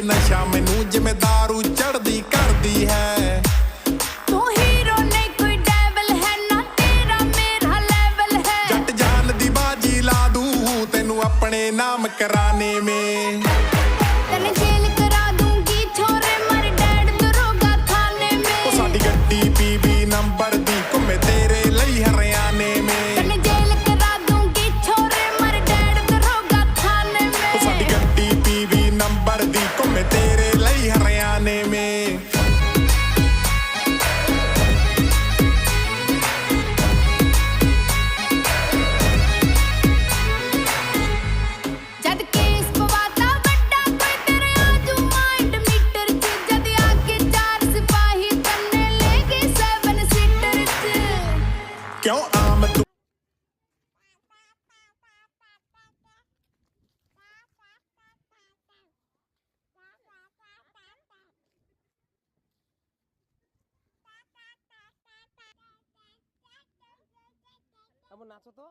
ਨਸ਼ਾ ਮੈਨੂੰ ਜਿਵੇਂ ਦਾਰੂ ਚੜਦੀ ਕਰਦੀ ਹੈ ਤੂੰ ਹੀਰੋ ਨਹੀਂ ਕੋਈ ਡੈਵਲ ਹੈ ਨਾ ਤੇਰਾ ਮੇਰਾ ਲੈਵਲ ਹੈ ਜੱਟ ਜਾਨ ਦੀ ਬਾਜੀ ਲਾ ਦੂੰ ਤੈਨੂੰ ਆਪਣੇ ਨਾਮ ਕਰਾਨੇ ਮੇ ਤੈਨੂੰ ਜੇਲ ਕਰਾ ਦੂੰਗੀ ਛੋਰੇ ਮਰ ਡੈਡ ਦਰੋਗਾ ਥਾਣੇ ਮੇ ਉਹ ਸਾਡੀ ਗੱਡੀ ਪੀਬੀ ਨੰਬਰ ਦੀ ਘੁੰਮੇ ਤੇਰੇ ਲਈ ਹਰਿਆਣੇ ਮੇ ਤੈਨੂੰ ਜੇਲ ਕਰਾ ਦੂੰਗੀ ਛੋਰੇ ਮਰ ਡੈਡ ਦਰੋਗਾ ਥਾਣੇ ਮੇ ਉਹ ਸਾਡੀ ਗੱਡੀ ਪੀਬੀ ਨੰਬਰ ਦੀ ਘੁੰਮੇ ਤੇਰੇ ਲਈ ਹਰਿਆਣੇ ਮੇ ਜਦ ਕੇਸ ਪਵਾਤਾ ਵੱਡਾ ਕੋਈ ਤੇਰੇ ਆਜੂ ਮਾਈਂਡ ਮੀਟਰ ਚ ਜਦ ਆ ਕੇ ਚਾਰ ਸਿਪਾਹੀ ਤੰਨੇ ਲੈ ਗਏ 7 ਸੀਟਰ ਚ ਕਿਉਂ ਆਮ ਤੂੰ এমন নাচো তো।